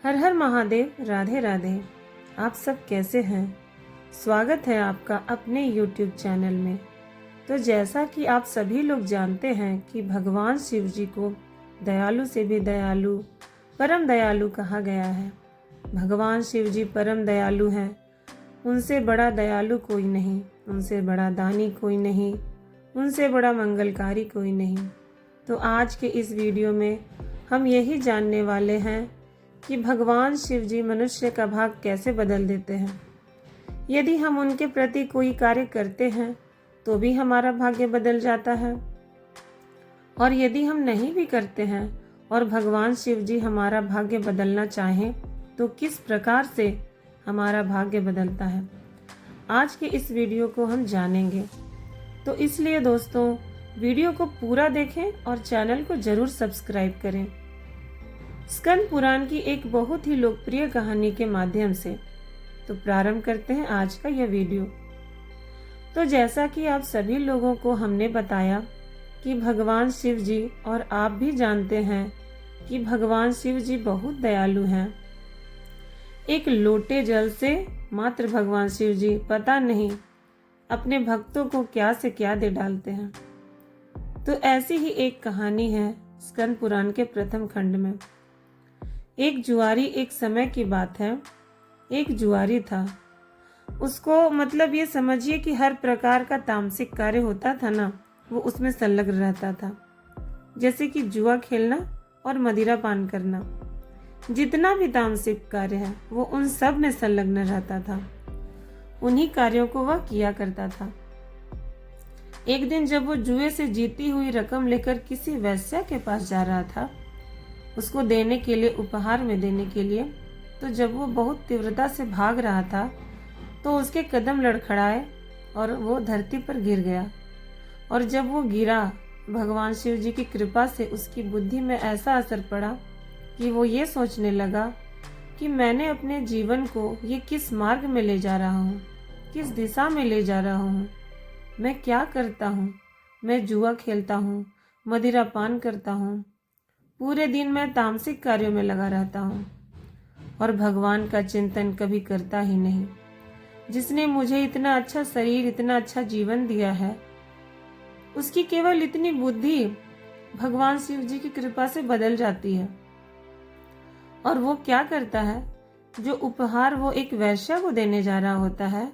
हर हर महादेव, राधे राधे। आप सब कैसे हैं? स्वागत है आपका अपने YouTube चैनल में। तो जैसा कि आप सभी लोग जानते हैं कि भगवान शिव जी को दयालु से भी दयालु, परम दयालु कहा गया है। भगवान शिव जी परम दयालु हैं। उनसे बड़ा दयालु कोई नहीं, उनसे बड़ा दानी कोई नहीं, उनसे बड़ा मंगलकारी कोई नहीं। तो आज के इस वीडियो में हम यही जानने वाले हैं कि भगवान शिव जी मनुष्य का भाग कैसे बदल देते हैं। यदि हम उनके प्रति कोई कार्य करते हैं तो भी हमारा भाग्य बदल जाता है, और यदि हम नहीं भी करते हैं और भगवान शिव जी हमारा भाग्य बदलना चाहें तो किस प्रकार से हमारा भाग्य बदलता है, आज के इस वीडियो को हम जानेंगे। तो इसलिए दोस्तों, वीडियो को पूरा देखें और चैनल को जरूर सब्सक्राइब करें। स्कंद पुराण की एक बहुत ही लोकप्रिय कहानी के माध्यम से तो प्रारंभ करते हैं आज का यह वीडियो। तो जैसा कि आप सभी लोगों को हमने बताया कि भगवान शिव जी, और आप भी जानते हैं कि भगवान शिव जी बहुत दयालु हैं। एक लोटे जल से मात्र भगवान शिव जी पता नहीं अपने भक्तों को क्या से क्या दे डालते हैं। तो ऐसी ही एक कहानी है स्कंद पुराण के प्रथम खंड में। एक जुआरी, एक समय की बात है, एक जुआरी था। उसको मतलब ये समझिए कि हर प्रकार का तामसिक कार्य होता था ना, वो उसमें संलग्न रहता था। जैसे कि जुआ खेलना और मदिरा पान करना, जितना भी तामसिक कार्य है वो उन सब में संलग्न रहता था। उन्हीं कार्यों को वह किया करता था। एक दिन जब वो जुए से जीती हुई रकम लेकर किसी वैश्या के पास जा रहा था, उसको देने के लिए, उपहार में देने के लिए, तो जब वो बहुत तीव्रता से भाग रहा था तो उसके कदम लड़खड़ाए और वो धरती पर गिर गया। और जब वो गिरा, भगवान शिव जी की कृपा से उसकी बुद्धि में ऐसा असर पड़ा कि वो ये सोचने लगा कि मैंने अपने जीवन को ये किस मार्ग में ले जा रहा हूँ, किस दिशा में ले जा रहा हूँ, मैं क्या करता हूँ। मैं जुआ खेलता हूँ, मदिरा पान करता हूँ, पूरे दिन मैं तामसिक कार्यों में लगा रहता हूँ और भगवान का चिंतन कभी करता ही नहीं। जिसने मुझे इतना अच्छा शरीर, इतना अच्छा जीवन दिया है, उसकी केवल इतनी बुद्धि भगवान शिव जी की कृपा से बदल जाती है। और वो क्या करता है, जो उपहार वो एक वैश्या को देने जा रहा होता है,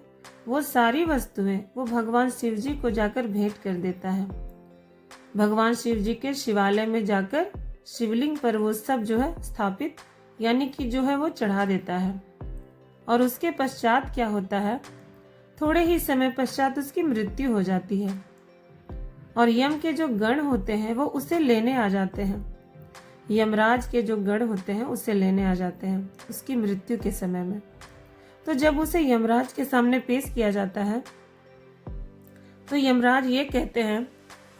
वो सारी वस्तुएं वो भगवान शिव जी को जाकर भेंट कर देता है। भगवान शिव जी के शिवालय में जाकर शिवलिंग पर वो सब जो है स्थापित, यानी कि जो है वो चढ़ा देता है। और उसके पश्चात क्या होता है, थोड़े ही समय पश्चात उसकी मृत्यु हो जाती है और यम के जो गण होते हैं वो उसे लेने आ जाते हैं। यमराज के जो गण होते हैं उसे लेने आ जाते हैं उसकी मृत्यु के समय में। तो जब उसे यमराज के सामने पेश किया जाता है तो यमराज ये कहते हैं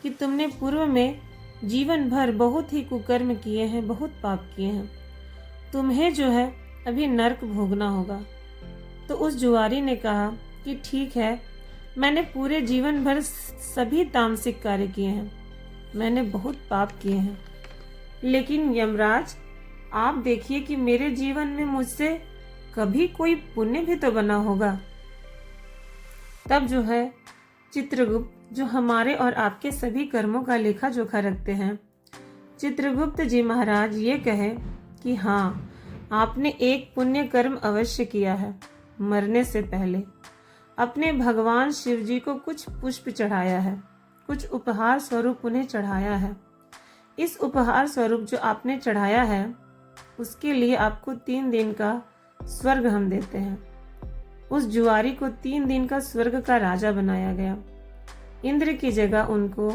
कि तुमने पूर्व में जीवन भर बहुत ही कुकर्म किए हैं, बहुत पाप किए हैं, तुम्हें जो है अभी नरक भोगना होगा। तो उस जुआरी ने कहा कि ठीक है, मैंने पूरे जीवन भर सभी तामसिक कार्य किए हैं, मैंने बहुत पाप किए हैं, लेकिन यमराज आप देखिए कि मेरे जीवन में मुझसे कभी कोई पुण्य भी तो बना होगा। तब जो है चित्रगुप्त, जो हमारे और आपके सभी कर्मों का लेखा जोखा रखते हैं, चित्रगुप्त जी महाराज ये कहे कि हाँ, आपने एक पुण्य कर्म अवश्य किया है। मरने से पहले अपने भगवान शिव जी को कुछ पुष्प चढ़ाया है, कुछ उपहार स्वरूप उन्हें चढ़ाया है। इस उपहार स्वरूप जो आपने चढ़ाया है, उसके लिए आपको 3 दिन का स्वर्ग हम देते हैं। उस जुआरी को 3 दिन का स्वर्ग का राजा बनाया गया। इंद्र की जगह उनको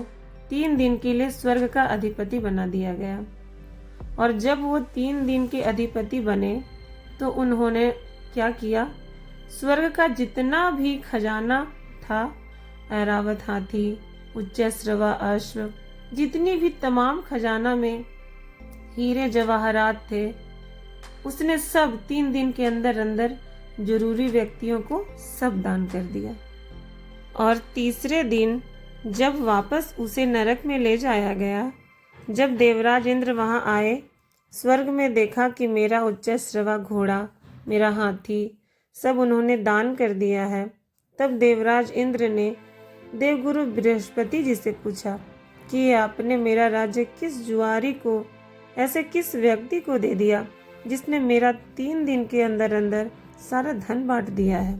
3 दिन के लिए स्वर्ग का अधिपति बना दिया गया। और जब वो 3 दिन के अधिपति बने तो उन्होंने क्या किया, स्वर्ग का जितना भी खजाना था, ऐरावत हाथी, उच्चैश्रवा अश्व, जितनी भी तमाम खजाना में हीरे जवाहरात थे, उसने सब 3 दिन के अंदर अंदर जरूरी व्यक्तियों को सब दान कर दिया। और तीसरे दिन जब वापस उसे नरक में ले जाया गया, जब देवराज इंद्र वहां आए स्वर्ग में देखा कि मेरा उच्च श्रवा घोड़ा, मेरा हाथी सब उन्होंने दान कर दिया है। तब देवराज इंद्र ने देवगुरु बृहस्पति जी से पूछा कि आपने मेरा राज्य किस जुआरी को, ऐसे किस व्यक्ति को दे दिया जिसने मेरा 3 दिन के अंदर अंदर सारा धन बांट दिया है,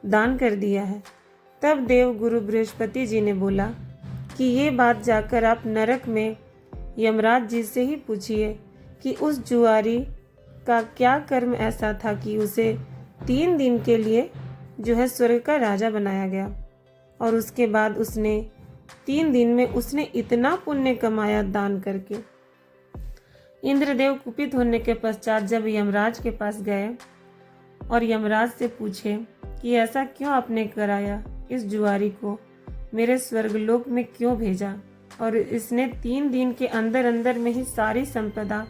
दान कर दिया है। तब देवगुरु बृहस्पति जी ने बोला कि ये बात जाकर आप नरक में यमराज जी से ही पूछिए कि उस जुआरी का क्या कर्म ऐसा था कि उसे 3 दिन के लिए जो है स्वर्ग का राजा बनाया गया, और उसके बाद उसने 3 दिन में उसने इतना पुण्य कमाया दान करके। इंद्रदेव कुपित होने के पश्चात जब यमराज के पास गए और यमराज से पूछे कि ऐसा क्यों आपने कराया, इस जुआरी को मेरे स्वर्गलोक में क्यों भेजा, और इसने 3 दिन के अंदर अंदर में ही सारी संपदा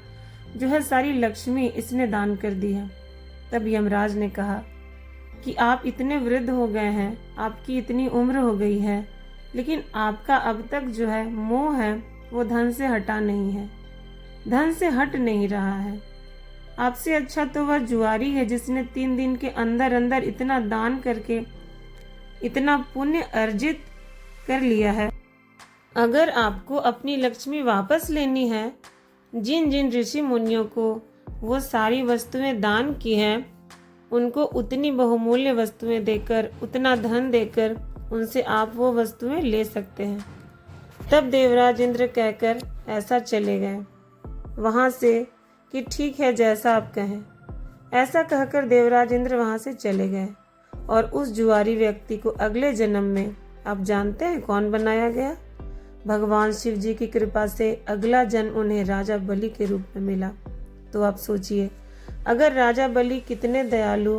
जो है, सारी लक्ष्मी इसने दान कर दी है। तब यमराज ने कहा कि आप इतने वृद्ध हो गए हैं, आपकी इतनी उम्र हो गई है, लेकिन आपका अब तक जो है मोह है वो धन से हटा नहीं है, धन से हट नहीं रहा है। आपसे अच्छा तो वह जुआरी है जिसने 3 दिन के अंदर अंदर इतना दान करके इतना पुण्य अर्जित कर लिया है। अगर आपको अपनी लक्ष्मी वापस लेनी है, जिन जिन ऋषि मुनियों को वो सारी वस्तुएं दान की हैं, उनको उतनी बहुमूल्य वस्तुएं देकर, उतना धन देकर उनसे आप वो वस्तुएं ले सकते हैं। तब देवराज इंद्र कहकर ऐसा चले गए वहाँ से कि ठीक है जैसा आप कहें। ऐसा कहकर देवराज इंद्र वहाँ से चले गए और उस जुआरी व्यक्ति को अगले जन्म में आप जानते हैं कौन बनाया गया? भगवान शिव जी की कृपा से अगला जन्म उन्हें राजा बलि के रूप में मिला। तो आप सोचिए, अगर राजा बलि कितने दयालु,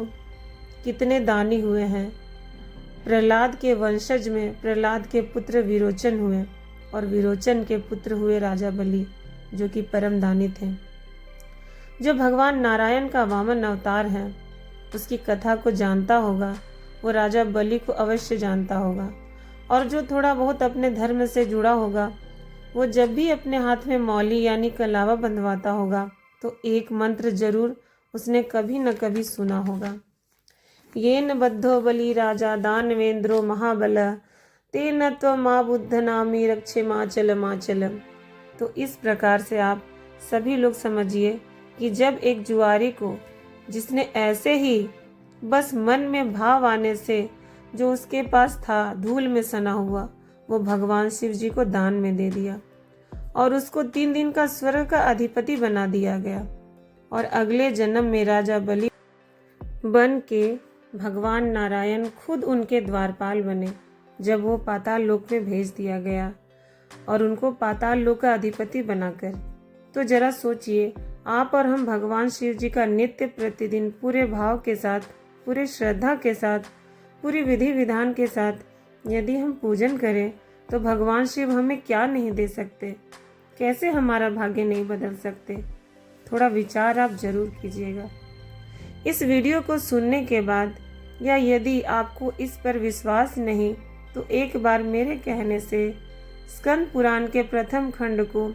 कितने दानी हुए हैं। प्रहलाद के वंशज में प्रहलाद के पुत्र विरोचन हुए और विरोचन के पुत्र हुए राजा बलि, जो कि परम दानी थे। जो भगवान नारायण का वामन अवतार है, उसकी कथा को जानता होगा वो राजा बलि को अवश्य जानता होगा। और जो थोड़ा बहुत अपने धर्म से जुड़ा होगा, वो जब भी अपने हाथ में मौली यानी कलावा बंधवाता होगा तो एक मंत्र जरूर उसने कभी न कभी सुना होगा। येन बद्धो बलि राजा दानवेंद्रो महाबल तेन त्वमा बुद्ध नामी रक्षे माचल माचल। तो इस प्रकार से आप सभी लोग समझिए कि जब एक जुआरी को, जिसने ऐसे ही बस मन में भाव आने से जो उसके पास था धूल में सना हुआ, वो भगवान शिव जी को दान में दे दिया और उसको 3 दिन का स्वर्ग का अधिपति बना दिया गया। और अगले जन्म में राजा बलि बन के भगवान नारायण खुद उनके द्वारपाल बने जब वो पाताल लोक में भेज दिया गया और उनको पाताल लोक का अधिपति बनाकर। तो जरा सोचिए, आप और हम भगवान शिव जी का नित्य प्रतिदिन पूरे भाव के साथ, पूरे श्रद्धा के साथ, पूरी विधि विधान के साथ यदि हम पूजन करें तो भगवान शिव हमें क्या नहीं दे सकते, कैसे हमारा भाग्य नहीं बदल सकते। थोड़ा विचार आप जरूर कीजिएगा। इस वीडियो को सुनने के बाद या यदि आपको इस पर विश्वास नहीं तो एक बार मेरे कहने से स्कंद पुराण के प्रथम खंड को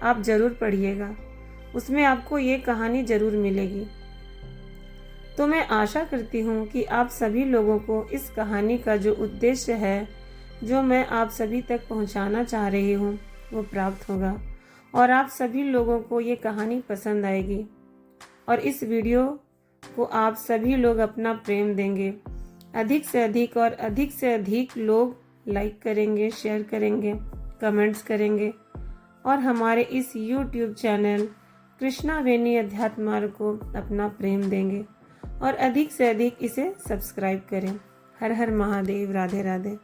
आप जरूर पढ़िएगा, उसमें आपको ये कहानी जरूर मिलेगी। तो मैं आशा करती हूँ कि आप सभी लोगों को इस कहानी का जो उद्देश्य है, जो मैं आप सभी तक पहुँचाना चाह रही हूँ, वो प्राप्त होगा और आप सभी लोगों को ये कहानी पसंद आएगी और इस वीडियो को आप सभी लोग अपना प्रेम देंगे। अधिक से अधिक और अधिक से अधिक लोग लाइक करेंगे, शेयर करेंगे, कमेंट्स करेंगे और हमारे इस YouTube चैनल कृष्णा वेणी अध्यात्म मार्ग को अपना प्रेम देंगे और अधिक से अधिक इसे सब्सक्राइब करें। हर हर महादेव, राधे राधे।